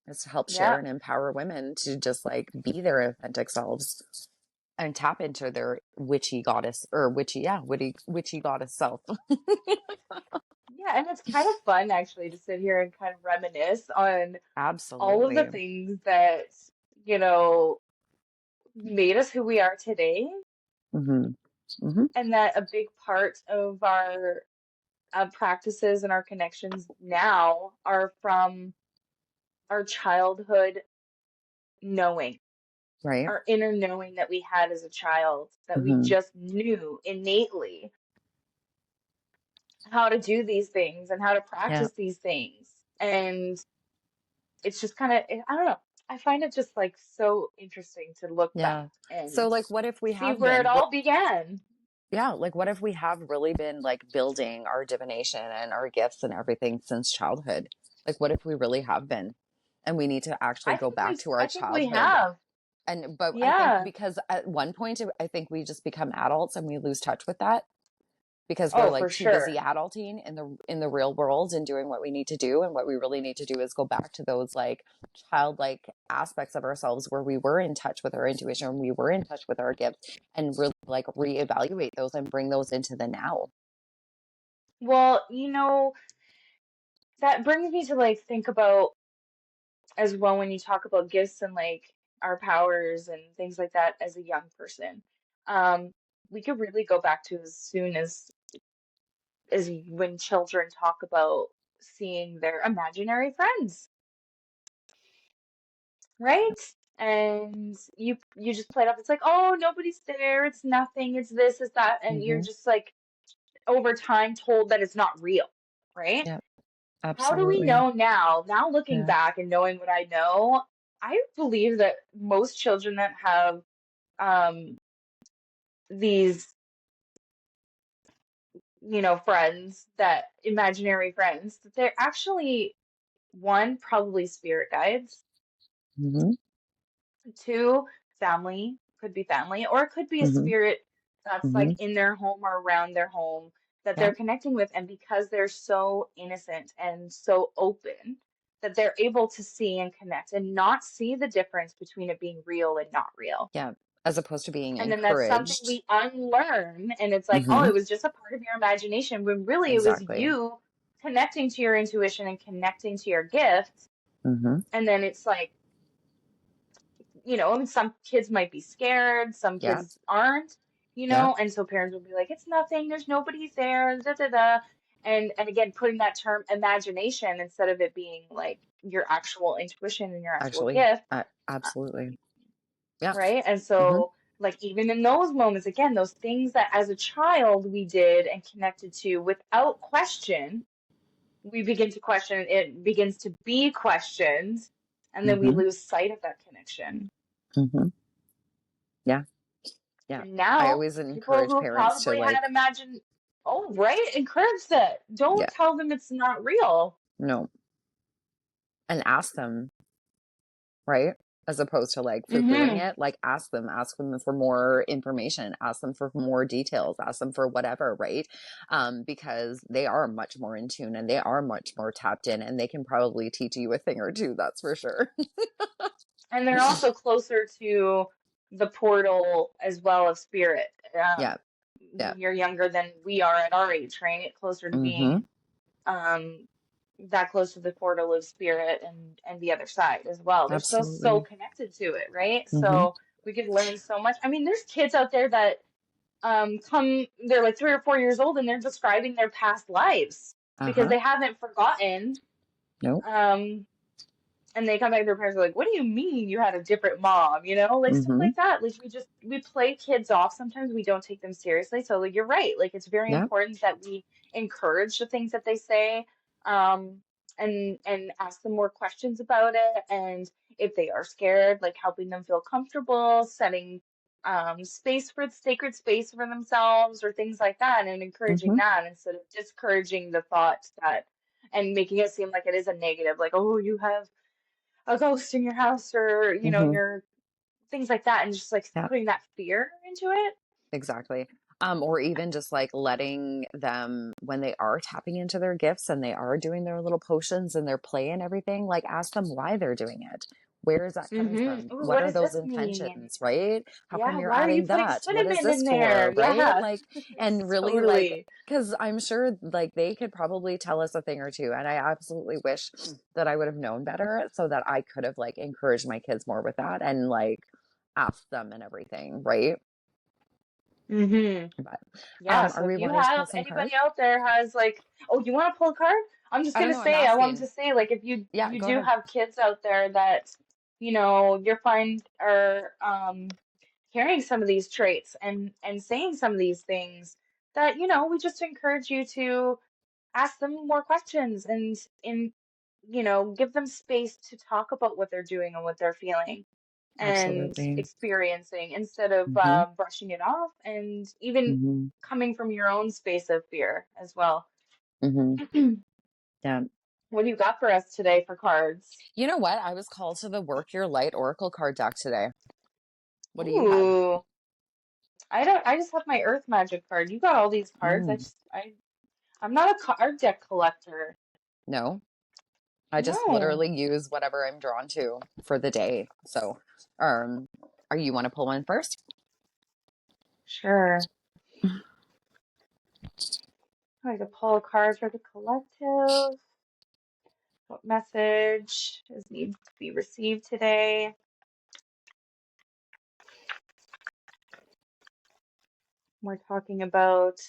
Is to help share Yeah. and empower women to just like be their authentic selves and tap into their witchy goddess or witchy, yeah, witchy goddess self. Yeah, and it's kind of fun actually to sit here and kind of reminisce on all of the Absolutely. things that, you know, made us who we are today, Hmm. Hmm. and that a big part of our practices and our connections now are from our childhood knowing, Right. our inner knowing that we had as a child, that we Hmm. just knew innately how to do these things and how to Yeah. practice these things. And it's just kind of, I don't know. I find it just like so interesting to look back Yeah. So and like what if we see have where it been? What all began. yeah, like what if we have really been like building our divination and our gifts and everything since childhood? Like what if we really have been? And we need to actually go back to our I think we childhood. have. And but I think Yeah. because at one point I think we just become adults and we lose touch with that because we're Oh, for like too busy sure. adulting in the real world and doing what we need to do, and what we really need to do is go back to those like childlike aspects of ourselves where we were in touch with our intuition, we were in touch with our gifts, and really like reevaluate those and bring those into the now. Well, you know, that brings me to like think about as well when you talk about gifts and like our powers and things like that as a young person. Um, we could really go back to as soon as when children talk about seeing their imaginary friends, right? And you just play it off. It's like, oh, nobody's there. It's nothing. It's this, it's that, and you're Mm-hmm. just like over time told that it's not real, right? Yeah, How do we absolutely. know now? Now looking Yeah. back and knowing what I know, I believe that most children that have um these, you know, friends, that imaginary friends, that they're actually one, probably spirit guides. Mm-hmm. Two, family, could be family, or it could be a Mm-hmm. spirit that's Mm-hmm. like in their home or around their home that Yeah, they're connecting with. And because they're so innocent and so open, that they're able to see and connect and not see the difference between it being real and not real. yeah, as opposed to being And then that's something encouraged. we unlearn. And it's like, oh, Mm-hmm. it was just a part of your imagination, when really it was Exactly. you connecting to your intuition and connecting to your gift. Mm-hmm. And then it's like, you know, and some kids might be scared, some Yeah. kids aren't, you Yeah. know, and so parents will be like, it's nothing, there's nobody there, da da da. And again, putting that term imagination instead of it being like your actual intuition and your actual Actually, gift, uh, absolutely. Yeah. right? And Mm-hmm. so, like, even in those moments, again, those things that as a child we did and connected to without question, we begin to question, it begins to be questioned, and then we Mm-hmm. lose sight of that connection. Mm-hmm. Yeah. Yeah. And I now, always people encourage who parents to probably like, had imagined, oh, right, encourage that. Don't yeah, tell them it's not real. no, and ask them, right? As opposed to like poo-pooing Hmm. it, like ask them for more information, ask them for more details, ask them for whatever, right? Because they are much more in tune and they are much more tapped in and they can probably teach you a thing or two, that's for sure. And they're also closer to the portal as well of spirit. Yeah. Yeah. When you're younger than we are at our age, right? Closer to Mm-hmm. being um that close to the portal of spirit and the other side as well. They're still so Absolutely. connected to it, right? Mm-hmm. So we could learn so much. I mean, there's kids out there that they're like 3 or 4 years old and they're describing their past lives because Uh-huh. they haven't forgotten. Nope. Um, and they come back to their parents are like, what do you mean you had a different mom? You know, like stuff Mm-hmm. like that. Like we play kids off. Sometimes we don't take them seriously. So like you're right. Like it's very Yeah. important that we encourage the things that they say, um, and ask them more questions about it. And if they are scared, like helping them feel comfortable, setting space for sacred space for themselves or things like that, and encouraging Mm-hmm. that instead of discouraging the thought that and making it seem like it is a negative, like, oh, you have a ghost in your house or Mm-hmm. your things like that and just like Yeah. putting that fear into it. Exactly. Or even just like letting them, when they are tapping into their gifts and they are doing their little potions and their play and everything, like ask them why they're doing it. Where is that coming from? Ooh, What what are does those this mean? intentions, right? How come Yeah, you're why are you adding putting that? What is cinnamon this in there? for, right? Yeah. Like, and really like, Totally. because I'm sure like they could probably tell us a thing or two. And I absolutely wish that I would have known better so that I could have like encouraged my kids more with that and like asked them and everything, right? Mm-hmm. But Yeah, are so if we you wanting to pull have some anybody cards? out there has like, oh, you want to pull a card? I'm just I don't gonna know. I'm say, I wanted to asking. say, like, if you Yeah, you go do ahead. have kids out there that, you're find are carrying some of these traits and saying some of these things that, we just encourage you to ask them more questions and give them space to talk about what they're doing and what they're feeling and Absolutely. experiencing instead of Mm-hmm. brushing it off and even Mm-hmm. coming from your own space of fear as well. Mm-hmm. Yeah. What do you got for us today for cards? You know what? I was called to the Work Your Light Oracle card deck today. What do you have? Ooh, I just have my Earth Magic card. You got all these cards. Mm, I'm not a card deck collector. no, I just No. literally use whatever I'm drawn to for the day. So, um, are you want to pull one first? Sure. I could pull a card for the collective. What message needs to be received today? We're talking about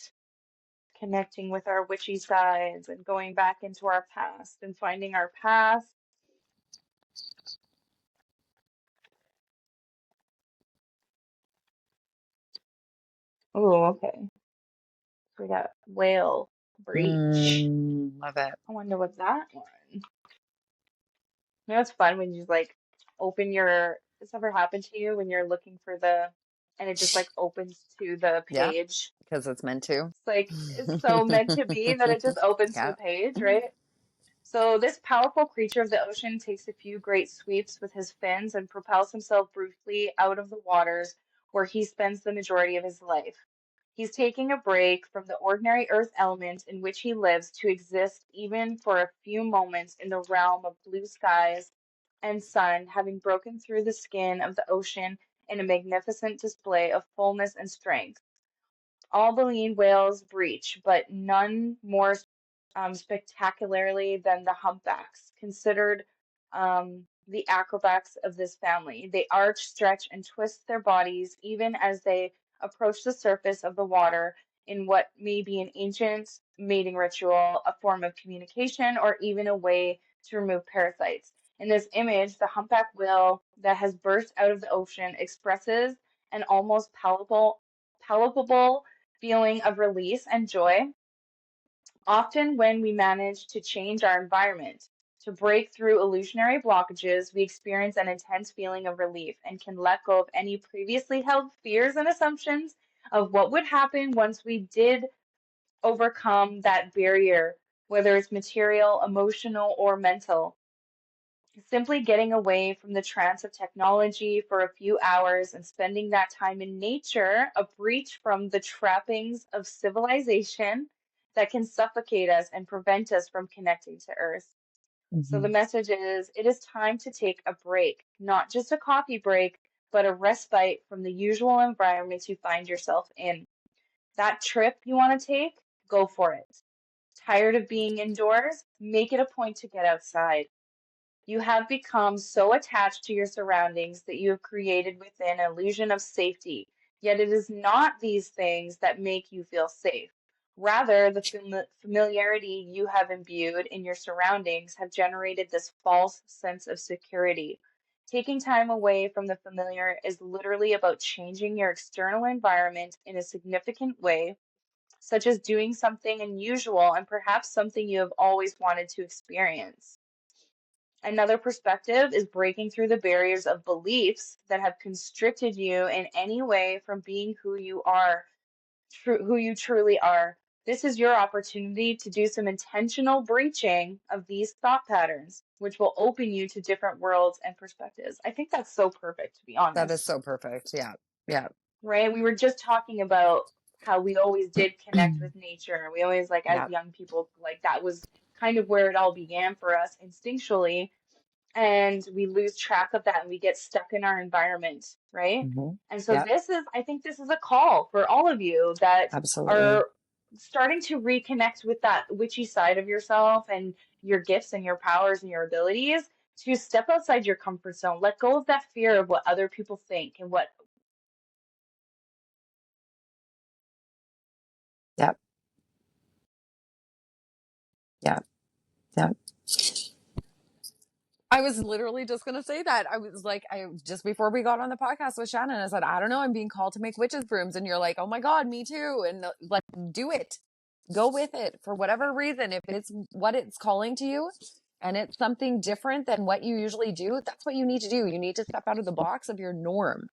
connecting with our witchy sides and going back into our past and finding our path. Oh, okay. So we got whale breach. Love it. I wonder what that one. It's fun when you like open your. Has this ever happened to you when you're looking for and it just like opens to the Yeah, page? because it's meant to. It's like it's so meant to be that it just opens to the Yeah. page, right? So this powerful creature of the ocean takes a few great sweeps with his fins and propels himself briefly out of the waters where he spends the majority of his life. He's taking a break from the ordinary earth element in which he lives to exist even for a few moments in the realm of blue skies and sun, having broken through the skin of the ocean in a magnificent display of fullness and strength. All baleen whales breach, but none more spectacularly than the humpbacks, considered the acrobats of this family. They arch, stretch, and twist their bodies even as they approach the surface of the water in what may be an ancient mating ritual, a form of communication, or even a way to remove parasites. In this image, the humpback whale that has burst out of the ocean expresses an almost palpable feeling of release and joy. Often, when we manage to change our environment, to break through illusionary blockages, we experience an intense feeling of relief and can let go of any previously held fears and assumptions of what would happen once we did overcome that barrier, whether it's material, emotional, or mental. Simply getting away from the trance of technology for a few hours and spending that time in nature, a breach from the trappings of civilization that can suffocate us and prevent us from connecting to Earth. So the Hmm. message is it is time to take a break, not just a coffee break, but a respite from the usual environments you find yourself in. That trip you want to take, go for it. Tired of being indoors? Make it a point to get outside. You have become so attached to your surroundings that you have created within an illusion of safety. Yet it is not these things that make you feel safe. Rather, the familiarity you have imbued in your surroundings have generated this false sense of security. Taking time away from the familiar is literally about changing your external environment in a significant way, such as doing something unusual and perhaps something you have always wanted to experience. Another perspective is breaking through the barriers of beliefs that have constricted you in any way from being who you are, who you truly are. This is your opportunity to do some intentional breaching of these thought patterns, which will open you to different worlds and perspectives. I think that's so perfect, to be That is honest. so perfect. Yeah. Yeah. Right? We were just talking about how we always did connect with nature. We always, like, as Yeah. young people, like, that was kind of where it all began for us instinctually, and we lose track of that and we get stuck in our environment, right? Hmm. And so Yeah. this is, I think this is a call for all of you that Absolutely. are starting to reconnect with that witchy side of yourself and your gifts and your powers and your abilities, to step outside your comfort zone. Let go of that fear of what other people think and what. Yeah. Yeah. Yeah. I was literally just going to say that. I was like, I just before we got on the podcast with Shannon, I said, I don't know, I'm being called to make witches brooms. And you're like, oh my God, me too. And like, do it, go with it for whatever reason. If it's what it's calling to you and it's something different than what you usually do, that's what you need to do. You need to step out of the box of your norm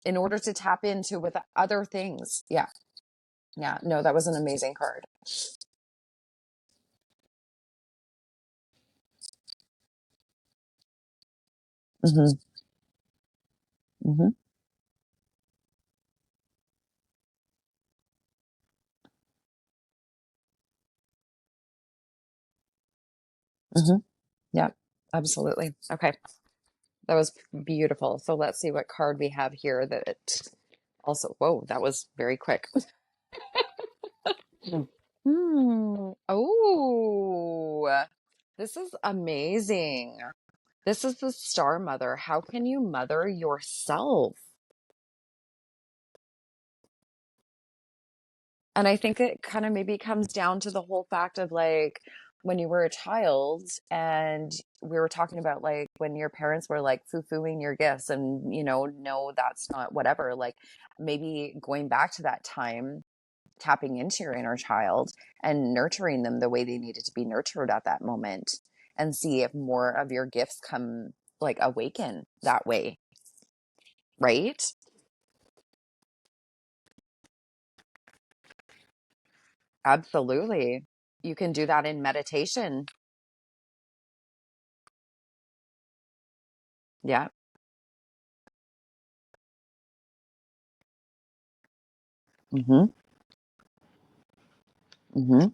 in order to tap into with other things. Yeah. Yeah. No, that was an amazing card. Mm-hmm. Mm-hmm. Mm-hmm. Yeah, absolutely. Okay. That was beautiful. So let's see what card we have here that also, whoa, that was very quick. Oh, this is amazing. This is the Star Mother. How can you mother yourself? And I think it kind of maybe comes down to the whole fact of like when you were a child and we were talking about like when your parents were like foo-fooing your gifts and, you know, no, that's not whatever. Like maybe going back to that time, tapping into your inner child and nurturing them the way they needed to be nurtured at that moment and see if more of your gifts come like awaken that way, right? Absolutely. You can do that in meditation. Yeah. Mm-hmm. Mm-hmm.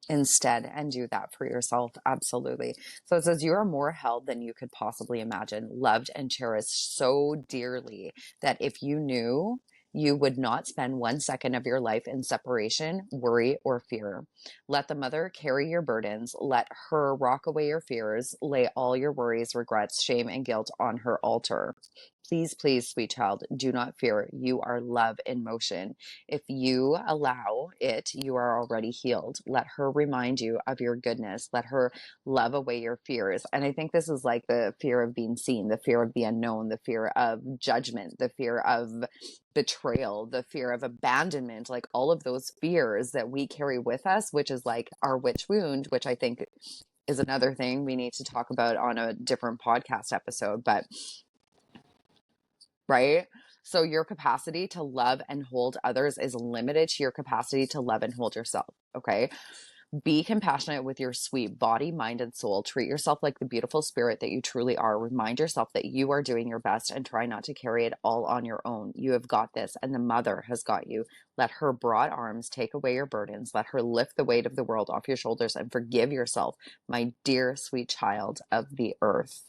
Instead and do that for yourself. Absolutely. So it says you are more held than you could possibly imagine, loved and cherished so dearly that if you knew, you would not spend 1 second of your life in separation, worry, or fear. Let the mother carry your burdens. Let her rock away your fears. Lay all your worries, regrets, shame, and guilt on her altar. Please, please, sweet child, do not fear. You are love in motion. If you allow it, you are already healed. Let her remind you of your goodness. Let her love away your fears. And I think this is like the fear of being seen, the fear of the unknown, the fear of judgment, the fear of betrayal, the fear of abandonment, like all of those fears that we carry with us, which is like our witch wound, which I think is another thing we need to talk about on a different podcast episode. But right? So your capacity to love and hold others is limited to your capacity to love and hold yourself. Okay. Be compassionate with your sweet body, mind, and soul. Treat yourself like the beautiful spirit that you truly are. Remind yourself that you are doing your best and try not to carry it all on your own. You have got this, and the mother has got you. Let her broad arms take away your burdens. Let her lift the weight of the world off your shoulders and forgive yourself, my dear sweet child of the earth.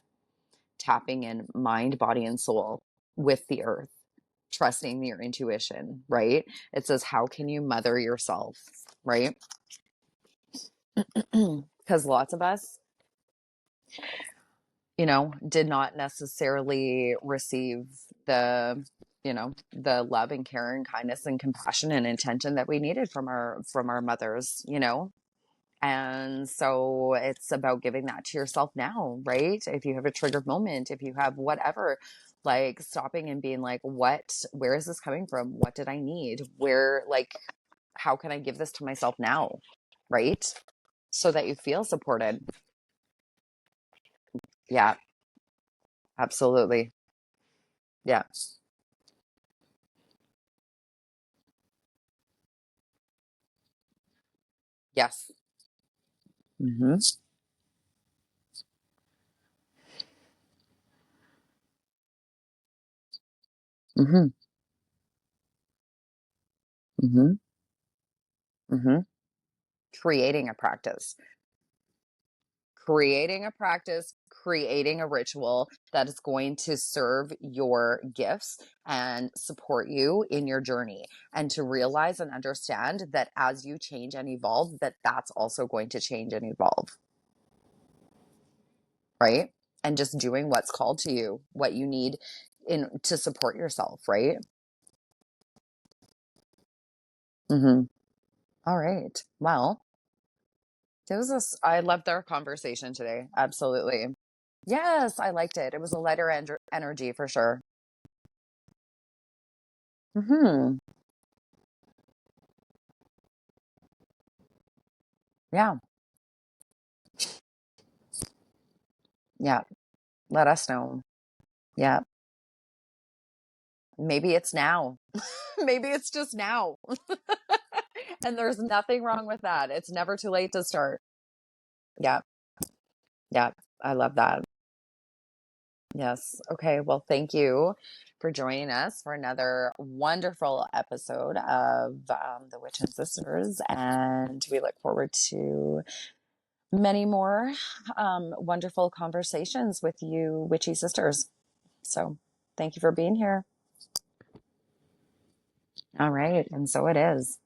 tapping in mind, body, and soul with the earth, trusting your intuition, right? It says, how can you mother yourself, right? Because lots of us, did not necessarily receive the, the love and care and kindness and compassion and intention that we needed from our mothers, And so it's about giving that to yourself now, right? If you have a triggered moment, if you have whatever, like stopping and being like, where is this coming from? What did I need? How can I give this to myself now? Right? So that you feel supported. Yeah, absolutely. Yeah. Yes. Mm-hmm. Mm-hmm. Mm-hmm. Mm-hmm. Creating a practice. Creating a ritual that is going to serve your gifts and support you in your journey, and to realize and understand that as you change and evolve, that's also going to change and evolve, right? And just doing what's called to you, what you need in to support yourself, right? Mm-hmm. All right. Well, I loved our conversation today. Absolutely. Yes, I liked it. It was a lighter energy for sure. Hmm. Yeah. Yeah. Let us know. Yeah. Maybe it's now. Maybe it's just now. And there's nothing wrong with that. It's never too late to start. Yeah. Yeah. I love that. Yes. Okay. Well, thank you for joining us for another wonderful episode of the Witchin Sisters. And we look forward to many more wonderful conversations with you, Witchy Sisters. So thank you for being here. All right. And so it is.